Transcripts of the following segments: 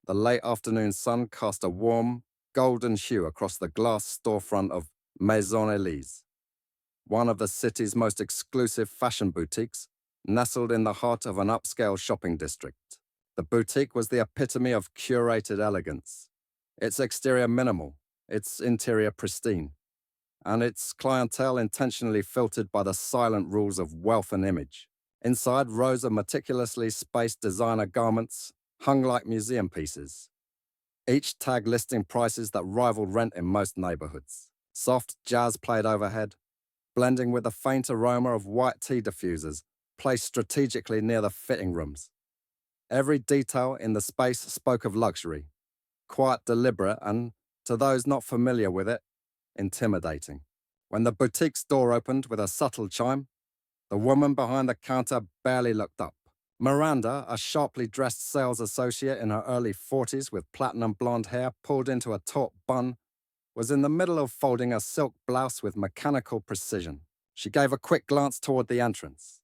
The late afternoon sun cast a warm, golden hue across the glass storefront of Maison Elise, one of the city's most exclusive fashion boutiques, nestled in the heart of an upscale shopping district. The boutique was the epitome of curated elegance, its exterior minimal, its interior pristine, and its clientele intentionally filtered by the silent rules of wealth and image. Inside, rows of meticulously spaced designer garments hung like museum pieces, each tag listing prices that rivaled rent in most neighborhoods. Soft jazz played overhead, blending with the faint aroma of white tea diffusers placed strategically near the fitting rooms. Every detail in the space spoke of luxury, quite deliberate and, to those not familiar with it, intimidating. When the boutique's door opened with a subtle chime, the woman behind the counter barely looked up. Miranda, a sharply dressed sales associate in her early 40s with platinum blonde hair pulled into a taut bun, was in the middle of folding a silk blouse with mechanical precision. She gave a quick glance toward the entrance,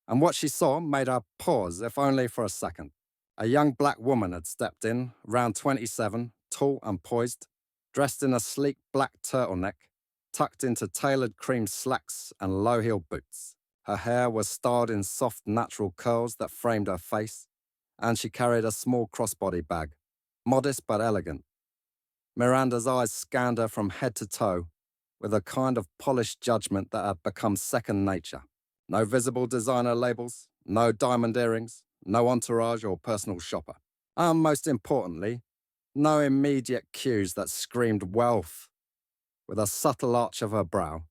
and what she saw made her pause, if only for a second. A young black woman had stepped in, round 27, tall and poised, dressed in a sleek black turtleneck, tucked into tailored cream slacks and low-heeled boots. Her hair was styled in soft, natural curls that framed her face, and she carried a small crossbody bag, modest but elegant. Miranda's eyes scanned her from head to toe with a kind of polished judgment that had become second nature. No visible designer labels, no diamond earrings, no entourage or personal shopper. And most importantly, no immediate cues that screamed wealth. With a subtle arch of her brow,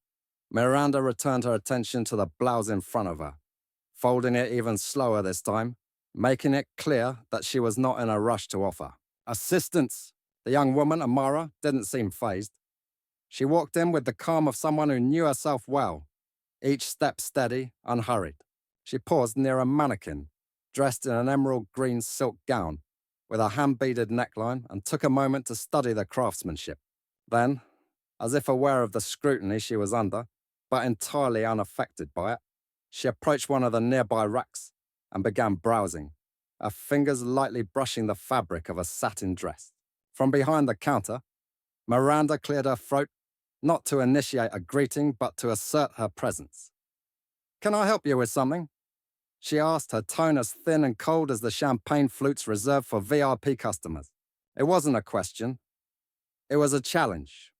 Miranda returned her attention to the blouse in front of her, folding it even slower this time, making it clear that she was not in a rush to offer assistance. The young woman, Amara, didn't seem fazed. She walked in with the calm of someone who knew herself well, each step steady, unhurried. She paused near a mannequin, dressed in an emerald green silk gown with a hand-beaded neckline, and took a moment to study the craftsmanship. Then, as if aware of the scrutiny she was under, but entirely unaffected by it, she approached one of the nearby racks and began browsing, her fingers lightly brushing the fabric of a satin dress. From behind the counter, Miranda cleared her throat, not to initiate a greeting, but to assert her presence. "Can I help you with something?" she asked, her tone as thin and cold as the champagne flutes reserved for VIP customers. It wasn't a question. It was a challenge.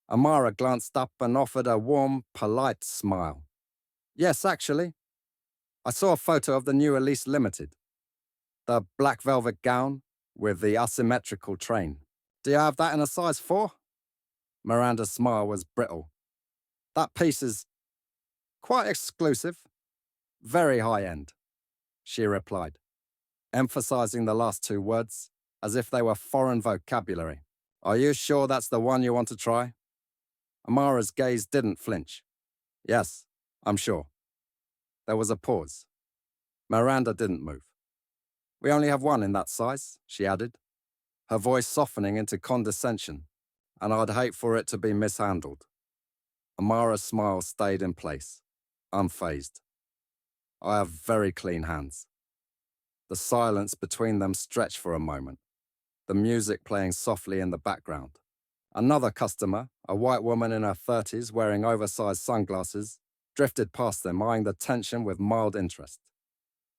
Amara glanced up and offered a warm, polite smile. "Yes, actually. I saw a photo of the new Elise Limited. The black velvet gown with the asymmetrical train. Do you have that in a size 4? Miranda's smile was brittle. "That piece is quite exclusive, very high-end," she replied, emphasizing the last two words as if they were foreign vocabulary. "Are you sure that's the one you want to try?" Amara's gaze didn't flinch. "Yes, I'm sure." There was a pause. Miranda didn't move. "We only have one in that size," she added, her voice softening into condescension, "and I'd hate for it to be mishandled." Amara's smile stayed in place, unfazed. "I have very clean hands." The silence between them stretched for a moment, the music playing softly in the background. Another customer, a white woman in her 30s wearing oversized sunglasses, drifted past them, eyeing the tension with mild interest.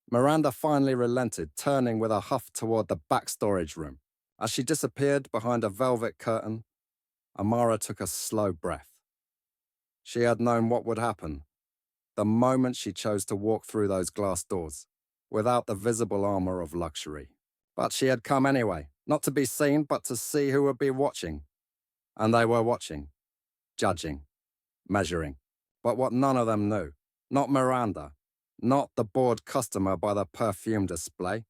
Miranda finally relented, turning with a huff toward the back storage room. As she disappeared behind a velvet curtain, Amara took a slow breath. She had known what would happen the moment she chose to walk through those glass doors, without the visible armor of luxury. But she had come anyway, not to be seen, but to see who would be watching. And they were watching, judging, measuring. But what none of them knew, not Miranda, not the bored customer by the perfume display,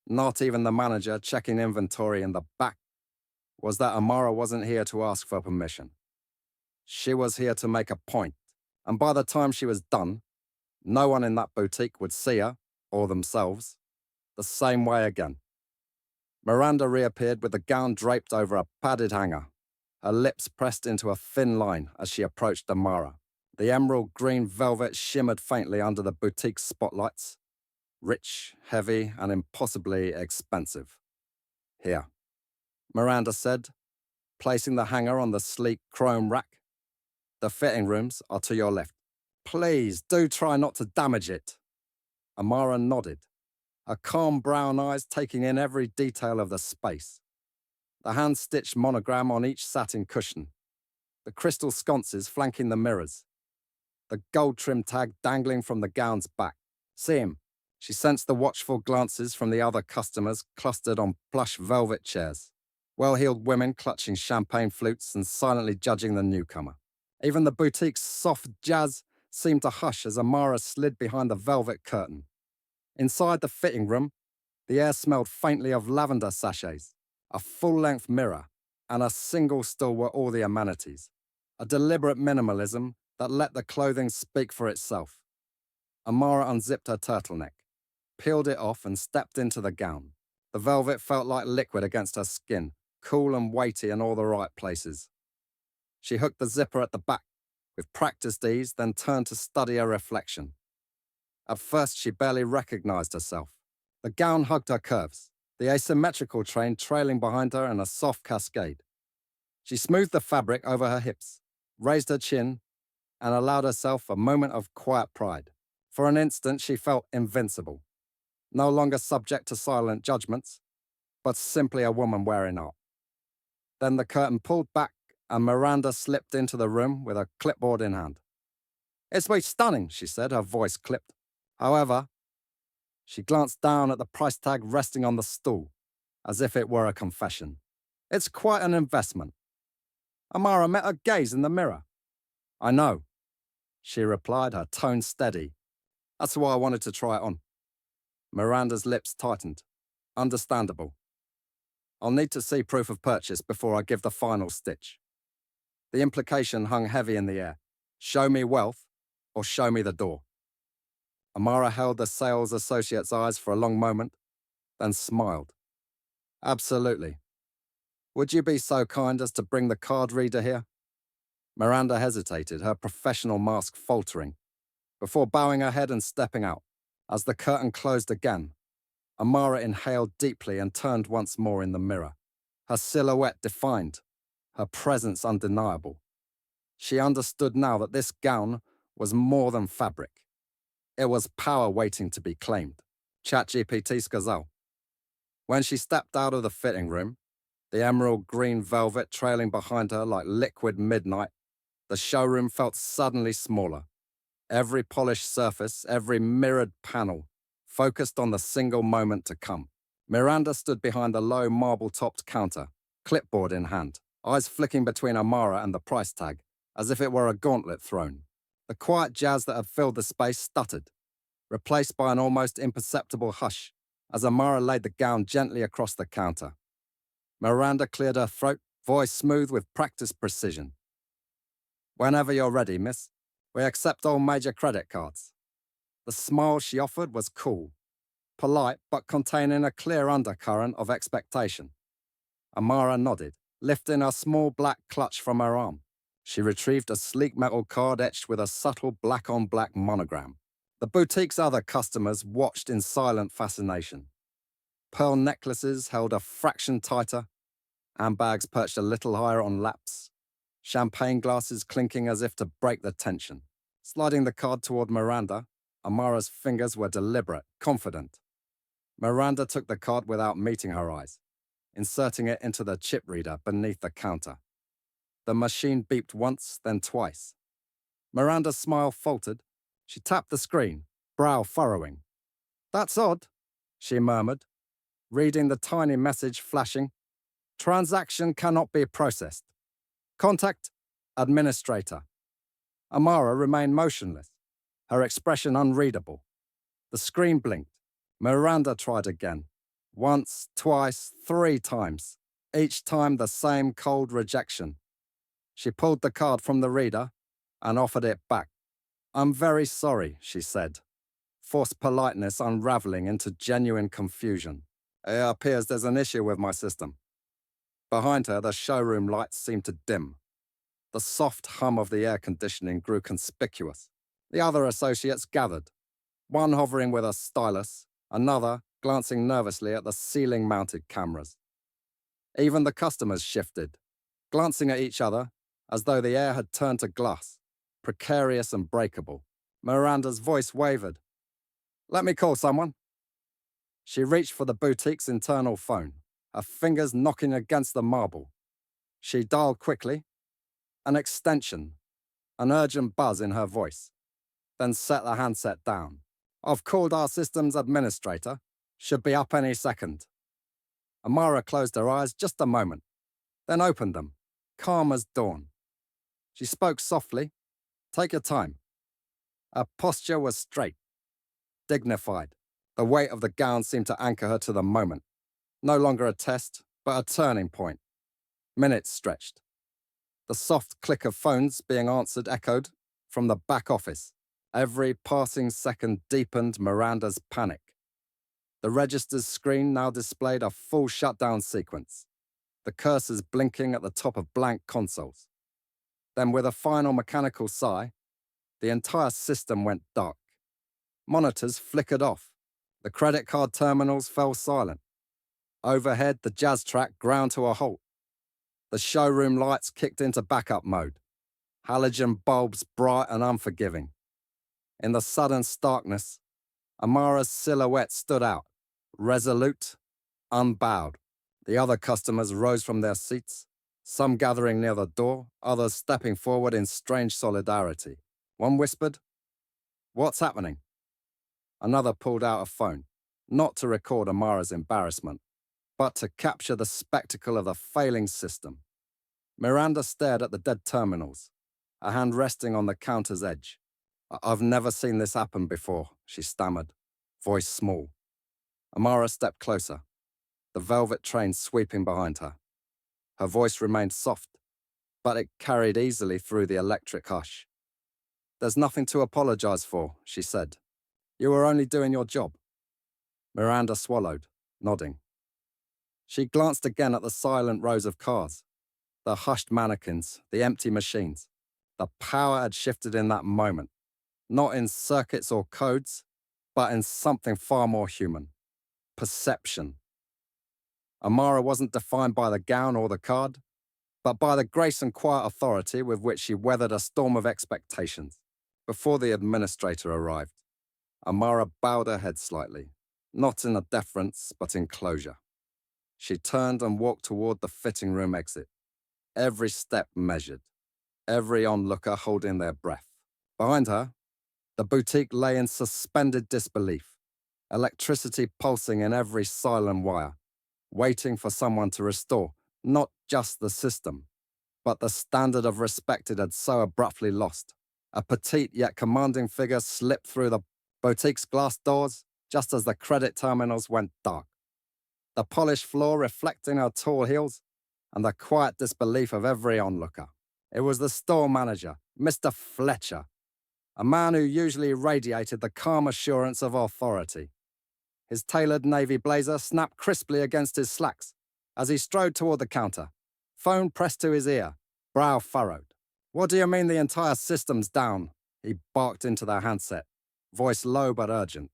not even the manager checking inventory in the back, was that Amara wasn't here to ask for permission. She was here to make a point, and by the time she was done, no one in that boutique would see her, or themselves, the same way again. Miranda reappeared with the gown draped over a padded hanger, her lips pressed into a thin line as she approached Amara. The emerald green velvet shimmered faintly under the boutique's spotlights, rich, heavy, and impossibly expensive. Here, Miranda said, placing the hanger on the sleek chrome rack. The fitting rooms are to your left. Please do try not to damage it. Amara nodded, her calm brown eyes taking in every detail of the space. The hand-stitched monogram on each satin cushion, the crystal sconces flanking the mirrors, the gold-trimmed tag dangling from the gown's back. See him. She sensed the watchful glances from the other customers clustered on plush velvet chairs, well-heeled women clutching champagne flutes and silently judging the newcomer. Even the boutique's soft jazz seemed to hush as Amara slid behind the velvet curtain. Inside the fitting room, the air smelled faintly of lavender sachets, a full-length mirror, and a single stool were all the amenities. A deliberate minimalism that let the clothing speak for itself. Amara unzipped her turtleneck, peeled it off and stepped into the gown. The velvet felt like liquid against her skin, cool and weighty in all the right places. She hooked the zipper at the back with practiced ease, then turned to study her reflection. At first, she barely recognized herself. The gown hugged her curves, the asymmetrical train trailing behind her in a soft cascade. She smoothed the fabric over her hips, raised her chin, and allowed herself a moment of quiet pride. For an instant, she felt invincible, no longer subject to silent judgments, but simply a woman wearing art. Then the curtain pulled back and Miranda slipped into the room with a clipboard in hand. "It's been stunning," she said, her voice clipped. However, she glanced down at the price tag resting on the stool, as if it were a confession. "It's quite an investment." Amara met her gaze in the mirror. "I know," she replied, her tone steady. "That's why I wanted to try it on." Miranda's lips tightened. "Understandable. I'll need to see proof of purchase before I give the final stitch." The implication hung heavy in the air. Show me wealth, or show me the door. Amara held the sales associate's eyes for a long moment, then smiled. "Absolutely. Would you be so kind as to bring the card reader here?" Miranda hesitated, her professional mask faltering, before bowing her head and stepping out. As the curtain closed again, Amara inhaled deeply and turned once more in the mirror, her silhouette defined, her presence undeniable. She understood now that this gown was more than fabric. It was power waiting to be claimed. ChatGPT сказал. When she stepped out of the fitting room, the emerald green velvet trailing behind her like liquid midnight, the showroom felt suddenly smaller. Every polished surface, every mirrored panel, focused on the single moment to come. Miranda stood behind the low marble-topped counter, clipboard in hand, eyes flicking between Amara and the price tag, as if it were a gauntlet thrown. The quiet jazz that had filled the space stuttered, replaced by an almost imperceptible hush, as Amara laid the gown gently across the counter. Miranda cleared her throat, voice smooth with practiced precision. "Whenever you're ready, miss. We accept all major credit cards." The smile she offered was cool, polite, but containing a clear undercurrent of expectation. Amara nodded, lifting a small black clutch from her arm. She retrieved a sleek metal card etched with a subtle black-on-black monogram. The boutique's other customers watched in silent fascination. Pearl necklaces held a fraction tighter, handbags perched a little higher on laps, champagne glasses clinking as if to break the tension. Sliding the card toward Miranda, Amara's fingers were deliberate, confident. Miranda took the card without meeting her eyes, inserting it into the chip reader beneath the counter. The machine beeped once, then twice. Miranda's smile faltered. She tapped the screen, brow furrowing. "That's odd," she murmured, reading the tiny message flashing. "Transaction cannot be processed. Contact administrator." Amara remained motionless, her expression unreadable. The screen blinked. Miranda tried again. Once, twice, 3 times. Each time the same cold rejection. She pulled the card from the reader and offered it back. "I'm very sorry," she said, forced politeness unraveling into genuine confusion. "It appears there's an issue with my system." Behind her, the showroom lights seemed to dim. The soft hum of the air conditioning grew conspicuous. The other associates gathered, one hovering with a stylus, another glancing nervously at the ceiling-mounted cameras. Even the customers shifted, glancing at each other as though the air had turned to glass, precarious and breakable. Miranda's voice wavered. "Let me call someone." She reached for the boutique's internal phone, her fingers knocking against the marble. She dialed quickly, an extension, an urgent buzz in her voice, then set the handset down. "I've called our systems administrator. Should be up any second." Amara closed her eyes just a moment, then opened them, calm as dawn. She spoke softly. "Take your time." Her posture was straight, dignified. The weight of the gown seemed to anchor her to the moment. No longer a test, but a turning point. Minutes stretched. The soft click of phones being answered echoed from the back office. Every passing second deepened Miranda's panic. The register's screen now displayed a full shutdown sequence, the cursors blinking at the top of blank consoles. Then, with a final mechanical sigh, the entire system went dark. Monitors flickered off. The credit card terminals fell silent. Overhead, the jazz track ground to a halt. The showroom lights kicked into backup mode, halogen bulbs bright and unforgiving. In the sudden starkness, Amara's silhouette stood out, resolute, unbowed. The other customers rose from their seats, some gathering near the door, others stepping forward in strange solidarity. One whispered, "What's happening?" Another pulled out a phone, not to record Amara's embarrassment, but to capture the spectacle of the failing system. Miranda stared at the dead terminals, a hand resting on the counter's edge. "I've never seen this happen before," she stammered, voice small. Amara stepped closer, the velvet train sweeping behind her. Her voice remained soft, but it carried easily through the electric hush. "There's nothing to apologize for," she said. "You were only doing your job." Miranda swallowed, nodding. She glanced again at the silent rows of cars, the hushed mannequins, the empty machines. The power had shifted in that moment, not in circuits or codes, but in something far more human. Perception. Amara wasn't defined by the gown or the card, but by the grace and quiet authority with which she weathered a storm of expectations. Before the administrator arrived, Amara bowed her head slightly, not in a deference, but in closure. She turned and walked toward the fitting room exit, every step measured, every onlooker holding their breath. Behind her, the boutique lay in suspended disbelief, electricity pulsing in every silent wire, waiting for someone to restore not just the system, but the standard of respect it had so abruptly lost. A petite yet commanding figure slipped through the boutique's glass doors just as the credit terminals went dark. The polished floor reflecting her tall heels and the quiet disbelief of every onlooker. It was the store manager, Mr. Fletcher, a man who usually radiated the calm assurance of authority. His tailored navy blazer snapped crisply against his slacks as he strode toward the counter, phone pressed to his ear, brow furrowed. "What do you mean the entire system's down?" he barked into the handset, voice low but urgent.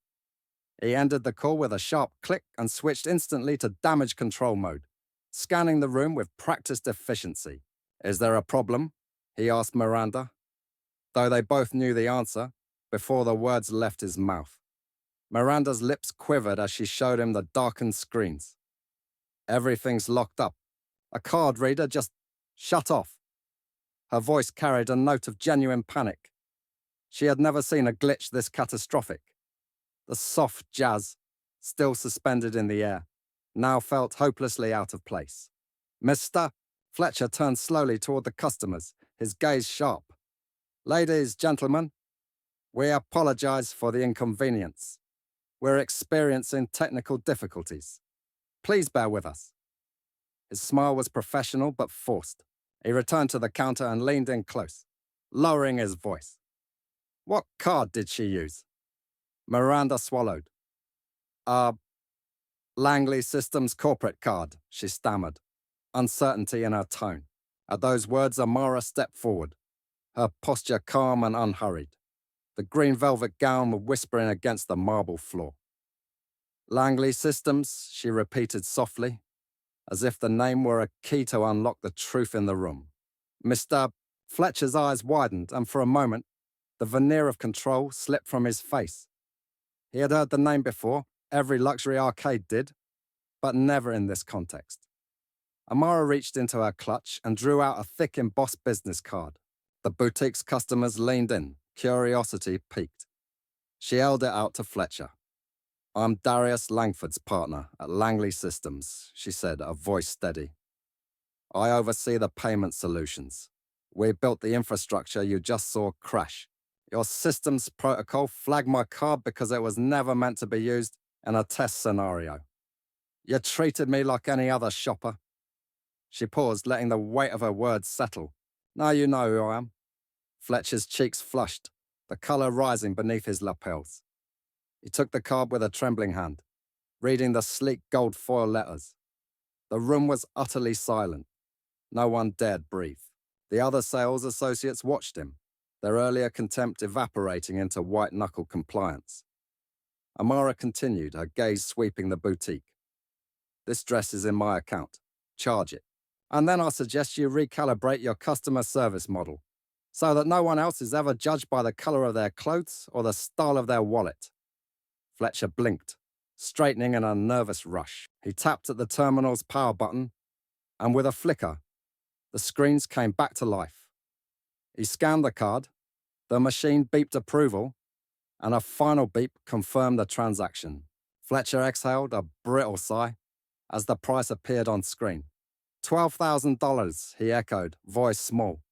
He ended the call with a sharp click and switched instantly to damage control mode, scanning the room with practiced efficiency. "Is there a problem?" he asked Miranda, though they both knew the answer before the words left his mouth. Miranda's lips quivered as she showed him the darkened screens. "Everything's locked up. A card reader just shut off." Her voice carried a note of genuine panic. She had never seen a glitch this catastrophic. The soft jazz, still suspended in the air, now felt hopelessly out of place. "Mr. Fletcher turned slowly toward the customers, his gaze sharp. "Ladies, gentlemen, we apologize for the inconvenience. We're experiencing technical difficulties. Please bear with us." His smile was professional but forced. He returned to the counter and leaned in close, lowering his voice. "What card did she use?" Miranda swallowed. Langley Systems corporate card," she stammered, uncertainty in her tone. At those words, Amara stepped forward, her posture calm and unhurried, the green velvet gown whispering against the marble floor. "Langley Systems," she repeated softly. as if the name were a key to unlock the truth in the room. Mr. Fletcher's eyes widened, and for a moment, the veneer of control slipped from his face. He had heard the name before, every luxury arcade did, but never in this context. Amara reached into her clutch and drew out a thick embossed business card. The boutique's customers leaned in, curiosity piqued. She held it out to Fletcher. "I'm Darius Langford's partner at Langley Systems," she said, her voice steady. "I oversee the payment solutions. We built the infrastructure you just saw crash. Your systems protocol flagged my card because it was never meant to be used in a test scenario. You treated me like any other shopper." She paused, letting the weight of her words settle. "Now you know who I am." Fletcher's cheeks flushed, the color rising beneath his lapels. He took the card with a trembling hand, reading the sleek gold foil letters. The room was utterly silent. No one dared breathe. The other sales associates watched him, their earlier contempt evaporating into white-knuckle compliance. Amara continued, her gaze sweeping the boutique. "This dress is in my account. Charge it. And then I suggest you recalibrate your customer service model, so that no one else is ever judged by the color of their clothes or the style of their wallet." Fletcher blinked, straightening in a nervous rush. He tapped at the terminal's power button, and with a flicker, the screens came back to life. He scanned the card, the machine beeped approval, and a final beep confirmed the transaction. Fletcher exhaled a brittle sigh as the price appeared on screen. $12,000, he echoed, voice small.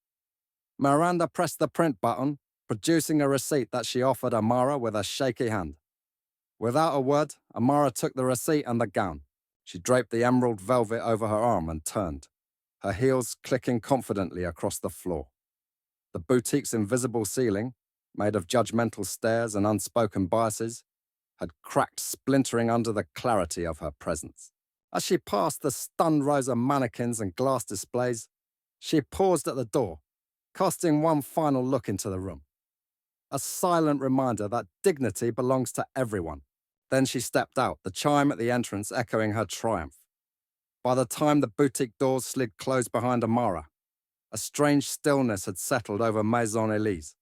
Miranda pressed the print button, producing a receipt that she offered Amara with a shaky hand. Without a word, Amara took the receipt and the gown. She draped the emerald velvet over her arm and turned, her heels clicking confidently across the floor. The boutique's invisible ceiling, made of judgmental stares and unspoken biases, had cracked, splintering under the clarity of her presence. As she passed the stunned rows of mannequins and glass displays, she paused at the door, casting one final look into the room. A silent reminder that dignity belongs to everyone. Then she stepped out, the chime at the entrance echoing her triumph. By the time the boutique doors slid closed behind Amara, a strange stillness had settled over Maison Elise,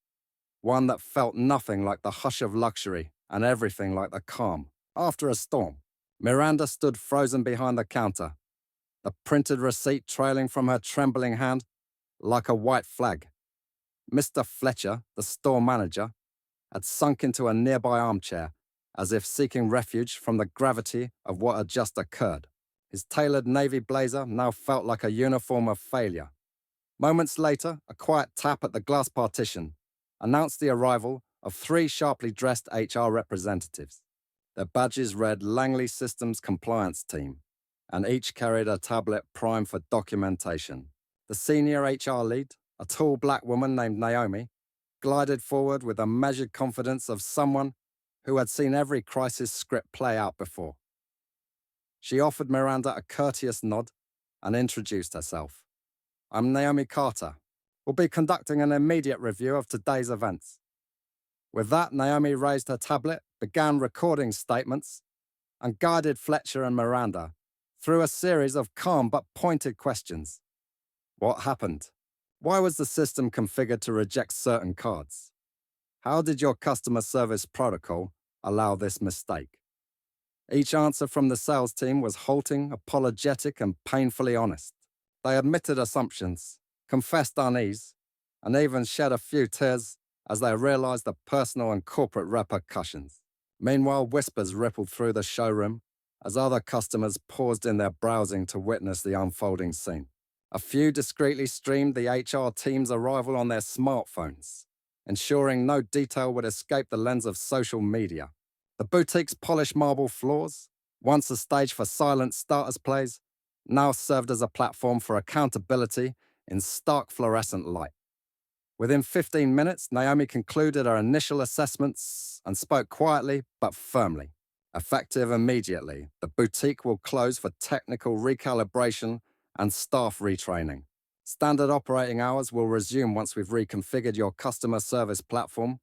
one that felt nothing like the hush of luxury and everything like the calm after a storm. Miranda stood frozen behind the counter, the printed receipt trailing from her trembling hand like a white flag. Mr. Fletcher, the store manager, had sunk into a nearby armchair, as if seeking refuge from the gravity of what had just occurred. His tailored navy blazer now felt like a uniform of failure. Moments later, a quiet tap at the glass partition announced the arrival of 3 sharply dressed HR representatives. Their badges read Langley Systems Compliance Team, and each carried a tablet primed for documentation. The senior HR lead, a tall black woman named Naomi, glided forward with the measured confidence of someone who had seen every crisis script play out before. She offered Miranda a courteous nod and introduced herself. "I'm Naomi Carter. We'll be conducting an immediate review of today's events." With that, Naomi raised her tablet, began recording statements, and guided Fletcher and Miranda through a series of calm but pointed questions. What happened? Why was the system configured to reject certain cards? How did your customer service protocol allow this mistake? Each answer from the sales team was halting, apologetic, and painfully honest. They admitted assumptions, confessed unease, and even shed a few tears as they realized the personal and corporate repercussions. Meanwhile, whispers rippled through the showroom as other customers paused in their browsing to witness the unfolding scene. A few discreetly streamed the HR team's arrival on their smartphones, ensuring no detail would escape the lens of social media. The boutique's polished marble floors, once a stage for silent starters plays, now served as a platform for accountability in stark fluorescent light. Within 15 minutes, Naomi concluded her initial assessments and spoke quietly but firmly. Effective immediately, the boutique will close for technical recalibration and staff retraining. Standard operating hours will resume once we've reconfigured your customer service platform,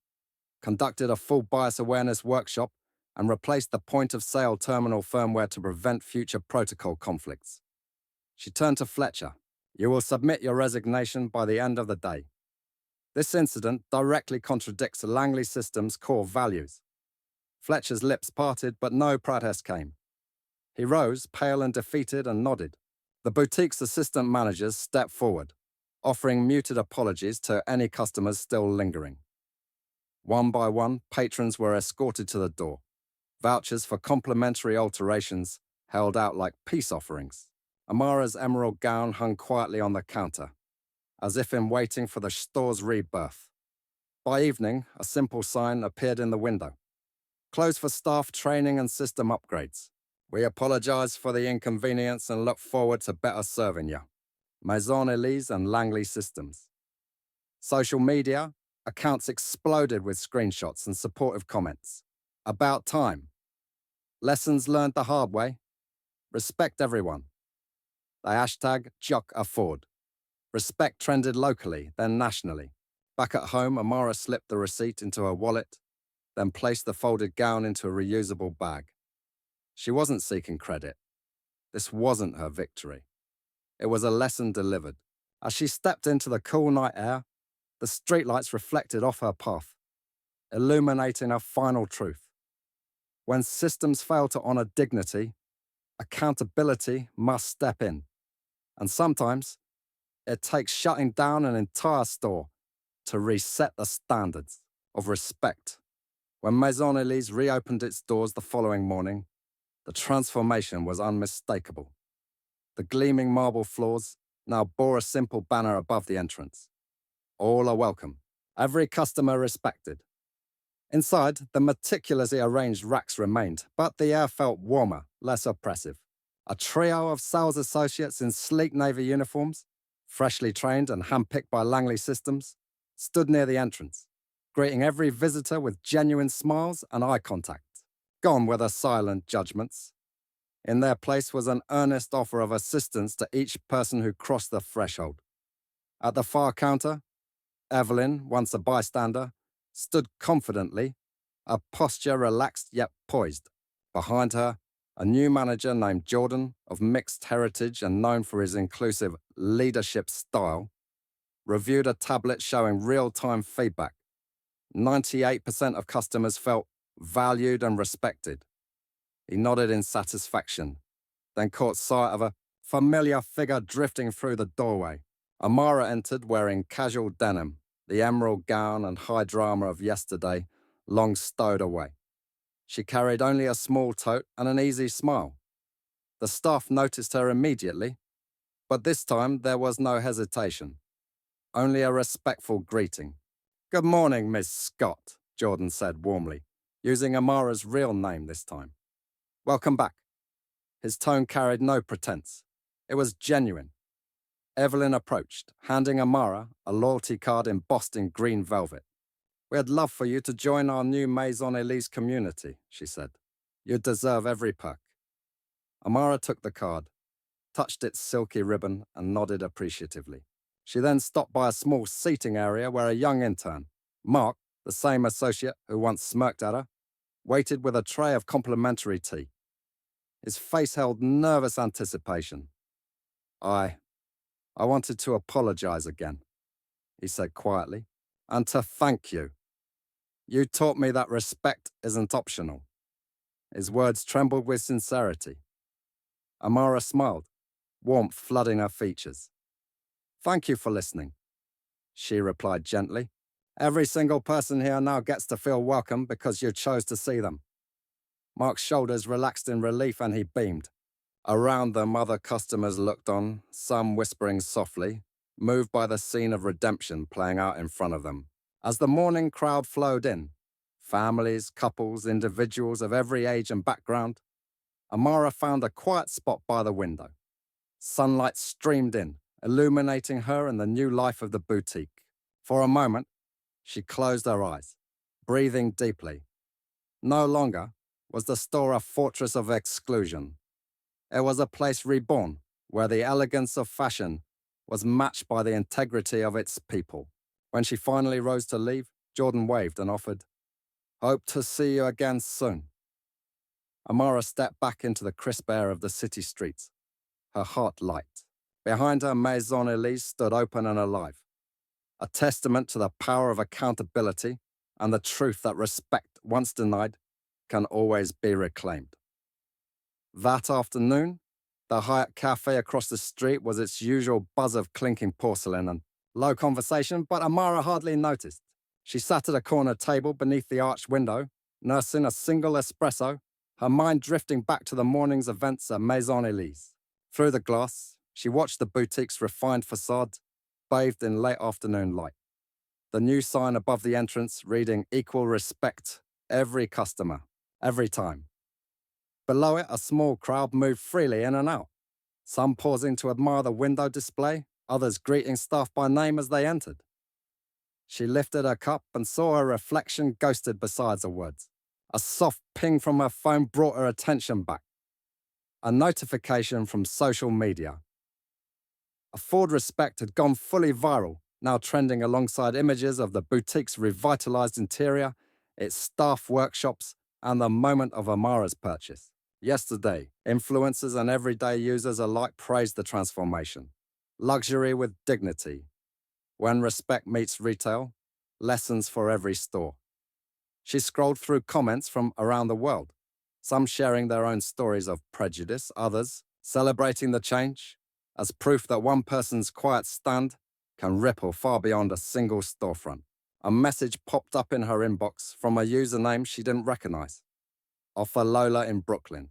conducted a full bias awareness workshop, and replaced the point-of-sale terminal firmware to prevent future protocol conflicts. She turned to Fletcher. You will submit your resignation by the end of the day. This incident directly contradicts Langley Systems' core values. Fletcher's lips parted, but no protest came. He rose, pale and defeated, and nodded. The boutique's assistant managers stepped forward, offering muted apologies to any customers still lingering. One by one, patrons were escorted to the door, vouchers for complimentary alterations held out like peace offerings. Amara's emerald gown hung quietly on the counter, as if in waiting for the store's rebirth. By evening, a simple sign appeared in the window. Closed for staff training and system upgrades. We apologize for the inconvenience and look forward to better serving you. Maison Elise and Langley Systems. Social media, accounts exploded with screenshots and supportive comments. About time. Lessons learned the hard way. Respect everyone. The hashtag #JockAfford. Respect trended locally, then nationally. Back at home, Amara slipped the receipt into her wallet, then placed the folded gown into a reusable bag. She wasn't seeking credit. This wasn't her victory. It was a lesson delivered. As she stepped into the cool night air, the streetlights reflected off her path, illuminating a final truth. When systems fail to honor dignity, accountability must step in. And sometimes, it takes shutting down an entire store to reset the standards of respect. When Maison Elise reopened its doors the following morning, the transformation was unmistakable. The gleaming marble floors now bore a simple banner above the entrance. All are welcome. Every customer respected. Inside, the meticulously arranged racks remained, but the air felt warmer, less oppressive. A trio of sales associates in sleek navy uniforms, freshly trained and handpicked by Langley Systems, stood near the entrance, greeting every visitor with genuine smiles and eye contact. Gone were the silent judgments. In their place was an earnest offer of assistance to each person who crossed the threshold. At the far counter, Evelyn, once a bystander, stood confidently, her posture relaxed yet poised. Behind her, a new manager named Jordan, of mixed heritage and known for his inclusive leadership style, reviewed a tablet showing real-time feedback. 98% of customers felt valued and respected. He nodded in satisfaction, then caught sight of a familiar figure drifting through the doorway. Amara entered wearing casual denim, the emerald gown and high drama of yesterday long stowed away. She carried only a small tote and an easy smile. The staff noticed her immediately, but this time there was no hesitation, only a respectful greeting. Good morning, Miss Scott, Jordan said warmly, using Amara's real name this time. Welcome back. His tone carried no pretense. It was genuine. Evelyn approached, handing Amara a loyalty card embossed in green velvet. We'd love for you to join our new Maison Elise community, she said. You deserve every perk. Amara took the card, touched its silky ribbon, and nodded appreciatively. She then stopped by a small seating area where a young intern, Mark, the same associate who once smirked at her, waited with a tray of complimentary tea. His face held nervous anticipation. I wanted to apologize again, he said quietly, and to thank you. You taught me that respect isn't optional. His words trembled with sincerity. Amara smiled, warmth flooding her features. Thank you for listening, she replied gently. Every single person here now gets to feel welcome because you chose to see them. Mark's shoulders relaxed in relief and he beamed. Around them, other customers looked on, some whispering softly, moved by the scene of redemption playing out in front of them. As the morning crowd flowed in, families, couples, individuals of every age and background, Amara found a quiet spot by the window. Sunlight streamed in, illuminating her and the new life of the boutique. For a moment, she closed her eyes, breathing deeply. No longer was the store a fortress of exclusion. It was a place reborn, where the elegance of fashion was matched by the integrity of its people. When she finally rose to leave, Jordan waved and offered, "Hope to see you again soon." Amara stepped back into the crisp air of the city streets, her heart light. Behind her, Maison Elise stood open and alive, a testament to the power of accountability and the truth that respect, once denied, can always be reclaimed. That afternoon, the Hyatt Cafe across the street was its usual buzz of clinking porcelain and low conversation, but Amara hardly noticed. She sat at a corner table beneath the arched window, nursing a single espresso, her mind drifting back to the morning's events at Maison Elise. Through the glass, she watched the boutique's refined facade, bathed in late afternoon light. The new sign above the entrance reading "Equal respect, every customer, every time." Below it, a small crowd moved freely in and out, some pausing to admire the window display, others greeting staff by name as they entered. She lifted her cup and saw her reflection ghosted beside the words. A soft ping from her phone brought her attention back. A notification from social media. Afford Respect had gone fully viral, now trending alongside images of the boutique's revitalized interior, its staff workshops, and the moment of Amara's purchase. Yesterday, influencers and everyday users alike praised the transformation. Luxury with dignity. When respect meets retail, lessons for every store. She scrolled through comments from around the world, some sharing their own stories of prejudice, others celebrating the change as proof that one person's quiet stand can ripple far beyond a single storefront. A message popped up in her inbox from a username she didn't recognize. Offer Lola in Brooklyn.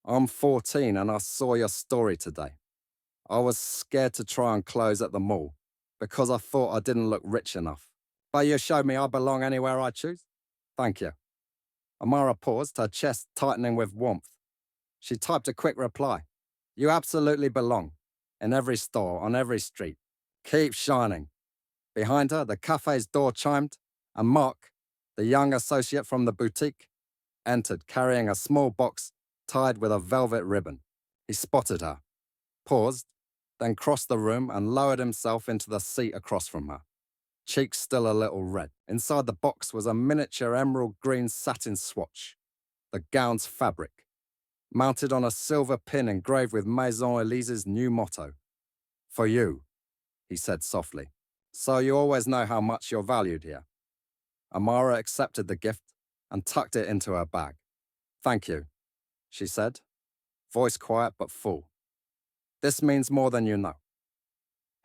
I'm 14 and I saw your story today. I was scared to try and close at the mall because I thought I didn't look rich enough. But you showed me I belong anywhere I choose. Thank you. Amara paused, her chest tightening with warmth. She typed a quick reply. You absolutely belong. In every store, on every street. Keep shining. Behind her, the cafe's door chimed, and Mark, the young associate from the boutique, entered carrying a small box tied with a velvet ribbon. He spotted her, paused, then crossed the room and lowered himself into the seat across from her, cheeks still a little red. Inside the box was a miniature emerald green satin swatch, the gown's fabric, mounted on a silver pin engraved with Maison Elise's new motto. For you, he said softly. So you always know how much you're valued here. Amara accepted the gift and tucked it into her bag. Thank you, she said, voice quiet but full. This means more than you know.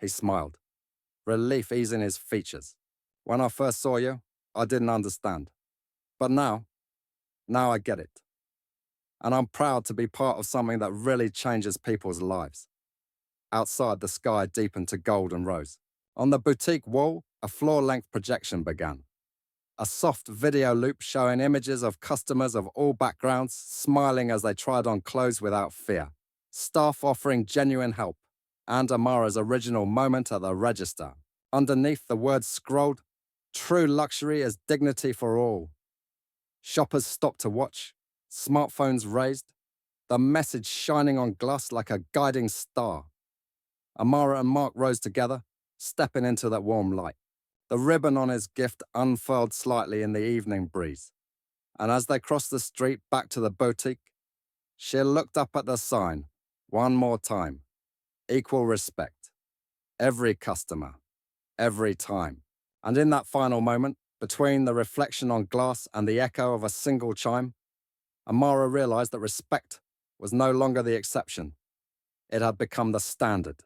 He smiled, relief easing his features. When I first saw you, I didn't understand. But now I get it. And I'm proud to be part of something that really changes people's lives. Outside, the sky deepened to gold and rose. On the boutique wall, a floor-length projection began. A soft video loop showing images of customers of all backgrounds smiling as they tried on clothes without fear. Staff offering genuine help, and Amara's original moment at the register. Underneath, the words scrolled, "True luxury is dignity for all." Shoppers stopped to watch, smartphones raised, the message shining on glass like a guiding star. Amara and Mark rose together, stepping into that warm light. The ribbon on his gift unfurled slightly in the evening breeze. And as they crossed the street back to the boutique, she looked up at the sign, one more time. Equal respect. Every customer. Every time. And in that final moment, between the reflection on glass and the echo of a single chime, Amara realized that respect was no longer the exception. It had become the standard.